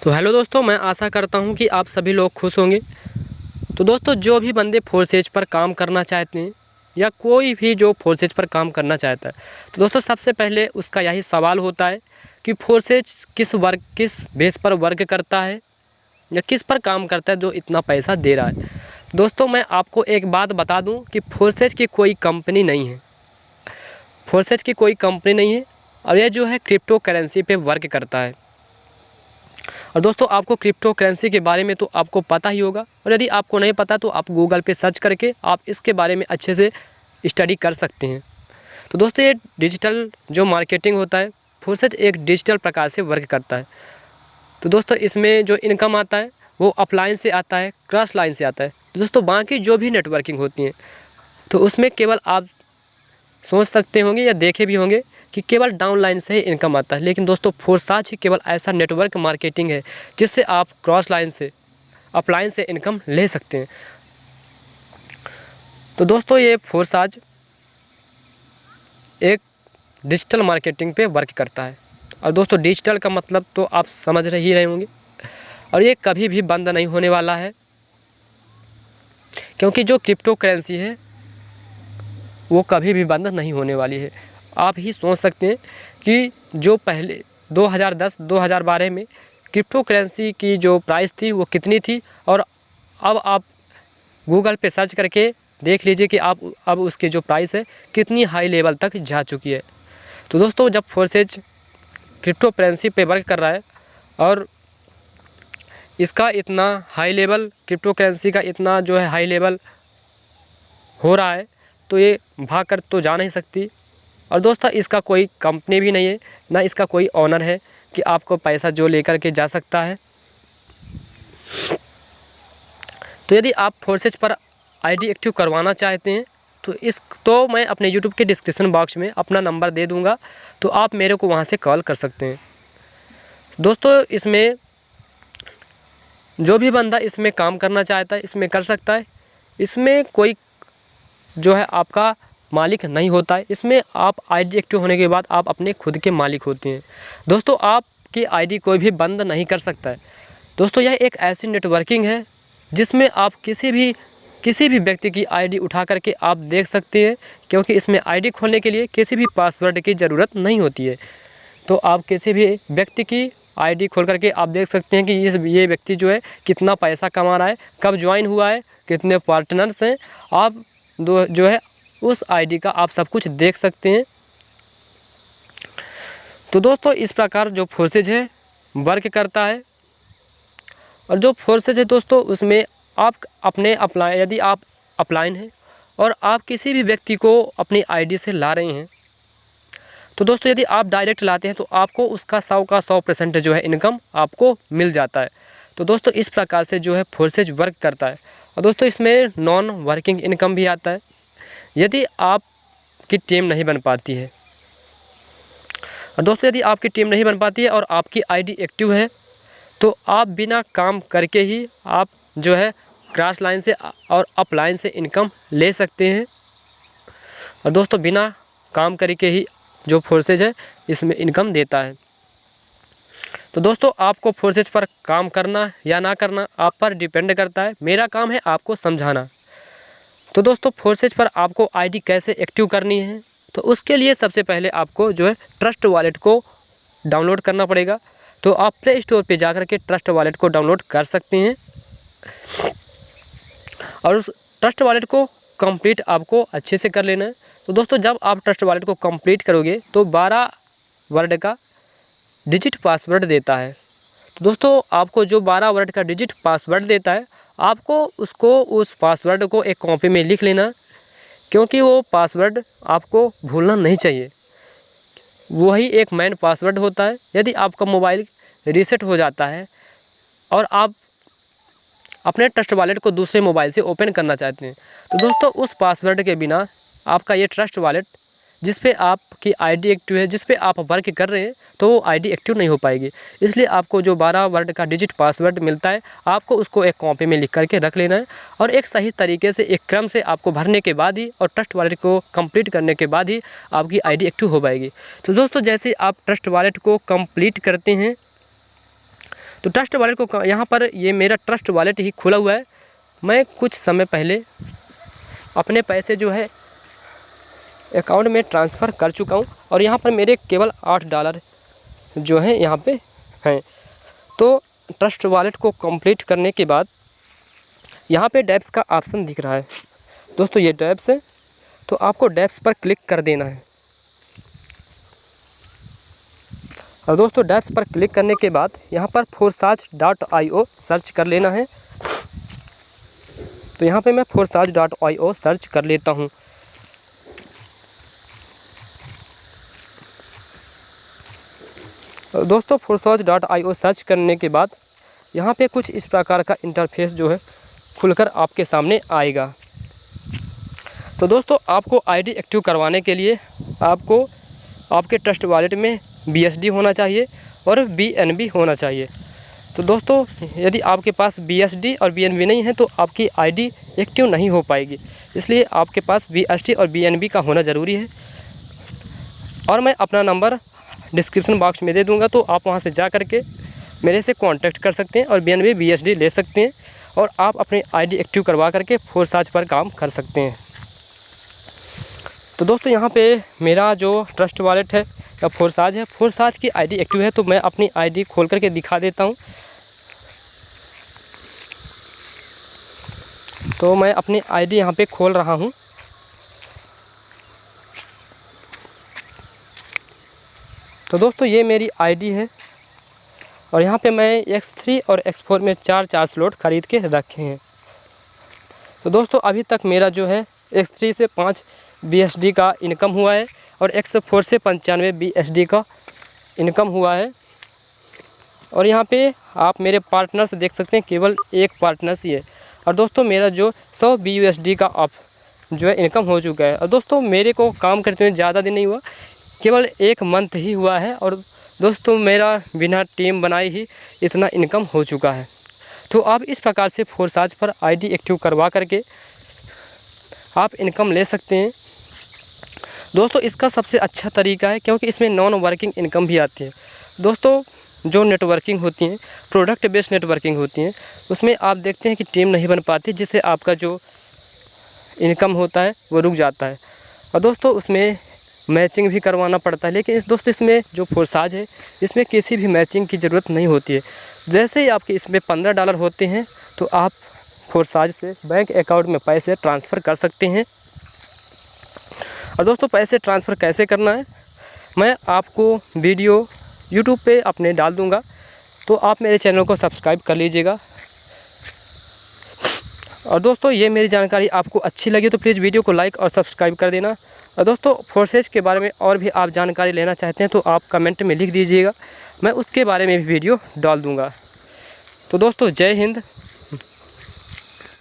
तो हेलो दोस्तों, मैं आशा करता हूं कि आप सभी लोग खुश होंगे। तो दोस्तों, जो भी बंदे फोर्सेज पर काम करना चाहते हैं या कोई भी जो फोर्सेज पर काम करना चाहता है, तो दोस्तों सबसे पहले उसका यही सवाल होता है कि फोर्सेज किस बेस पर वर्क करता है या किस पर काम करता है जो इतना पैसा दे रहा है। दोस्तों, मैं आपको एक बात बता दूं कि फोर्सेज की कोई कंपनी नहीं है। फोर्सेज की कोई कंपनी नहीं है और यह जो है क्रिप्टो करेंसी पे वर्क करता है। और दोस्तों, आपको क्रिप्टो करेंसी के बारे में तो आपको पता ही होगा, और यदि आपको नहीं पता तो आप गूगल पे सर्च करके आप इसके बारे में अच्छे से स्टडी कर सकते हैं। तो दोस्तों, ये डिजिटल जो मार्केटिंग होता है, फोर्सेज एक डिजिटल प्रकार से वर्क करता है। तो दोस्तों, इसमें जो इनकम आता है वो अपलाइन से आता है, क्रॉस लाइन से आता है। तो दोस्तों, बाकी जो भी नेटवर्किंग होती है तो उसमें केवल आप सोच सकते होंगे या देखे भी होंगे कि केवल डाउनलाइन से ही इनकम आता है, लेकिन दोस्तों फोर्साज ही केवल ऐसा नेटवर्क मार्केटिंग है जिससे आप क्रॉस लाइन से अपलाइन से इनकम ले सकते हैं। तो दोस्तों, ये फोर्साज एक डिजिटल मार्केटिंग पे वर्क करता है। और दोस्तों, डिजिटल का मतलब तो आप समझ ही रहे होंगे, और ये कभी भी बंद नहीं होने वाला है, क्योंकि जो क्रिप्टो करेंसी है वो कभी भी बंद नहीं होने वाली है। आप ही सोच सकते हैं कि जो पहले 2010-2012 में क्रिप्टो करेंसी की जो प्राइस थी वो कितनी थी, और अब आप गूगल पे सर्च करके देख लीजिए कि आप अब उसकी जो प्राइस है कितनी हाई लेवल तक जा चुकी है। तो दोस्तों, जब फोर्सेज क्रिप्टो करेंसी पे वर्क कर रहा है और इसका इतना हाई लेवल, क्रिप्टो करेंसी का इतना जो है हाई लेवल हो रहा है, तो ये भाग कर तो जा नहीं सकती। और दोस्तों, इसका कोई कंपनी भी नहीं है, ना इसका कोई ओनर है कि आपको पैसा जो लेकर के जा सकता है। तो यदि आप फोर्सेज पर आईडी एक्टिव करवाना चाहते हैं तो मैं अपने यूट्यूब के डिस्क्रिप्शन बॉक्स में अपना नंबर दे दूंगा, तो आप मेरे को वहां से कॉल कर सकते हैं। दोस्तों, इसमें जो भी बंदा इसमें काम करना चाहता है इसमें कर सकता है। इसमें कोई जो है आपका मालिक नहीं होता है। इसमें आप आईडी एक्टिव होने के बाद आप अपने खुद के मालिक होते हैं। दोस्तों, आपकी आईडी कोई भी बंद नहीं कर सकता है। दोस्तों, यह एक ऐसी नेटवर्किंग है जिसमें आप किसी भी व्यक्ति की आईडी उठा करके आप देख सकते हैं, क्योंकि इसमें आईडी खोलने के लिए किसी भी पासवर्ड की ज़रूरत नहीं होती है। तो आप किसी भी व्यक्ति की आईडी खोल करके आप देख सकते हैं कि ये व्यक्ति जो है कितना पैसा कमा रहा है, कब ज्वाइन हुआ है, कितने पार्टनर्स हैं। आप जो है उस आईडी का आप सब कुछ देख सकते हैं। तो दोस्तों, इस प्रकार जो फोर्सेज है वर्क करता है। और जो फोर्सेज है दोस्तों, उसमें आप यदि आप अपलाइन हैं और आप किसी भी व्यक्ति को अपनी आईडी से ला रहे हैं, तो दोस्तों यदि आप डायरेक्ट लाते हैं तो आपको उसका 100 का 100% जो है इनकम आपको मिल जाता है। तो दोस्तों, इस प्रकार से जो है फोर्सेज वर्क करता है। और दोस्तों, इसमें नॉन वर्किंग इनकम भी आता है। यदि आपकी टीम नहीं बन पाती है, और दोस्तों यदि आपकी टीम नहीं बन पाती है और आपकी आईडी एक्टिव है, तो आप बिना काम करके ही आप जो है क्रॉस लाइन से और अप लाइन से इनकम ले सकते हैं। और दोस्तों, बिना काम करके ही जो फोर्सेज है इसमें इनकम देता है। तो दोस्तों, आपको फोर्सेज पर काम करना या ना करना आप पर डिपेंड करता है। मेरा काम है आपको समझाना। तो दोस्तों, फोर्सेज पर आपको आईडी कैसे एक्टिव करनी है, तो उसके लिए सबसे पहले आपको जो है ट्रस्ट वॉलेट को डाउनलोड करना पड़ेगा। तो आप प्ले स्टोर पे जाकर के ट्रस्ट वॉलेट को डाउनलोड कर सकते हैं, और उस ट्रस्ट वॉलेट को कंप्लीट आपको अच्छे से कर लेना है। तो दोस्तों, जब आप ट्रस्ट वॉलेट को कंप्लीट करोगे तो 12 वर्ड का डिजिट पासवर्ड देता है। तो दोस्तों, आपको जो 12 वर्ड का डिजिट पासवर्ड देता है, आपको उस पासवर्ड को एक कॉपी में लिख लेना, क्योंकि वो पासवर्ड आपको भूलना नहीं चाहिए। वही एक मैन पासवर्ड होता है। यदि आपका मोबाइल रीसेट हो जाता है और आप अपने ट्रस्ट वॉलेट को दूसरे मोबाइल से ओपन करना चाहते हैं, तो दोस्तों उस पासवर्ड के बिना आपका ये ट्रस्ट वॉलेट जिस पे आपकी आईडी एक्टिव है, जिस पे आप वर्क कर रहे हैं, तो वो आईडी एक्टिव नहीं हो पाएगी। इसलिए आपको जो 12 वर्ड का डिजिट पासवर्ड मिलता है, आपको उसको एक कॉपी में लिख करके रख लेना है, और एक सही तरीके से एक क्रम से आपको भरने के बाद ही और ट्रस्ट वॉलेट को कंप्लीट करने के बाद ही आपकी आईडी एक्टिव हो पाएगी। तो दोस्तों, जैसे आप ट्रस्ट वॉलेट को कंप्लीट करते हैं तो ट्रस्ट वॉलेट को यहाँ पर ये मेरा ट्रस्ट वॉलेट ही खुला हुआ है। मैं कुछ समय पहले अपने पैसे जो है अकाउंट में ट्रांसफ़र कर चुका हूँ और यहाँ पर मेरे केवल $8 जो है यहाँ पे हैं। तो ट्रस्ट वॉलेट को कंप्लीट करने के बाद यहाँ पे डैप्स का ऑप्शन दिख रहा है दोस्तों, ये डैप्स है, तो आपको डैप्स पर क्लिक कर देना है। और दोस्तों डैप्स पर क्लिक करने के बाद यहाँ पर forsage.io सर्च कर लेना है। तो यहाँ पे मैं forsage.io सर्च कर लेता हूँ। दोस्तों forsage.io सर्च करने के बाद यहाँ पे कुछ इस प्रकार का इंटरफेस जो है खुलकर आपके सामने आएगा। तो दोस्तों आपको आईडी एक्टिव करवाने के लिए आपको आपके ट्रस्ट वॉलेट में BSD होना चाहिए और BNB होना चाहिए। तो दोस्तों यदि आपके पास BSD और BNB नहीं है तो आपकी आईडी एक्टिव नहीं हो पाएगी, इसलिए आपके पास BSD और BNB का होना ज़रूरी है। और मैं अपना नंबर डिस्क्रिप्शन बॉक्स में दे दूंगा, तो आप वहां से जा कर के मेरे से कांटेक्ट कर सकते हैं और BNB BSD ले सकते हैं और आप अपनी आईडी एक्टिव करवा करके forsage पर काम कर सकते हैं। तो दोस्तों यहाँ पे मेरा जो ट्रस्ट वॉलेट है या forsage है, forsage की आईडी एक्टिव है। तो मैं अपनी आईडी खोल करके दिखा देता हूँ। तो मैं अपनी आईडी यहाँ पे खोल रहा हूँ। तो दोस्तों ये मेरी आईडी है और यहाँ पे मैं X3 और X4 में 4 स्लॉट ख़रीद के रखे हैं। तो दोस्तों अभी तक मेरा जो है X3 से 5 BSD का इनकम हुआ है और X4 से 95 BSD का इनकम हुआ है। और यहाँ पे आप मेरे पार्टनर्स देख सकते हैं, केवल एक पार्टनर्स ही है। और दोस्तों मेरा जो 100 BUSD का आप जो है इनकम हो चुका है। और दोस्तों मेरे को काम करते हुए ज़्यादा दिन नहीं हुआ, केवल 1 मंथ ही हुआ है और दोस्तों मेरा बिना टीम बनाए ही इतना इनकम हो चुका है। तो आप इस प्रकार से forsage पर आईडी एक्टिव करवा करके आप इनकम ले सकते हैं। दोस्तों इसका सबसे अच्छा तरीका है क्योंकि इसमें नॉन वर्किंग इनकम भी आती है। दोस्तों जो नेटवर्किंग होती हैं, प्रोडक्ट बेस्ड नेटवर्किंग होती हैं, उसमें आप देखते हैं कि टीम नहीं बन पाती, जिससे आपका जो इनकम होता है वो रुक जाता है। और दोस्तों उसमें मैचिंग भी करवाना पड़ता है, लेकिन दोस्तों इसमें जो forsage है इसमें किसी भी मैचिंग की ज़रूरत नहीं होती है। जैसे ही आपके इसमें $15 होते हैं तो आप forsage से बैंक अकाउंट में पैसे ट्रांसफ़र कर सकते हैं। और दोस्तों पैसे ट्रांसफ़र कैसे करना है मैं आपको वीडियो यूट्यूब पे अपने डाल दूंगा, तो आप मेरे चैनल को सब्सक्राइब कर लीजिएगा। और दोस्तों ये मेरी जानकारी आपको अच्छी लगी तो प्लीज़ वीडियो को लाइक और सब्सक्राइब कर देना। और दोस्तों forsage के बारे में और भी आप जानकारी लेना चाहते हैं तो आप कमेंट में लिख दीजिएगा, मैं उसके बारे में भी वीडियो डाल दूँगा। तो दोस्तों जय हिंद।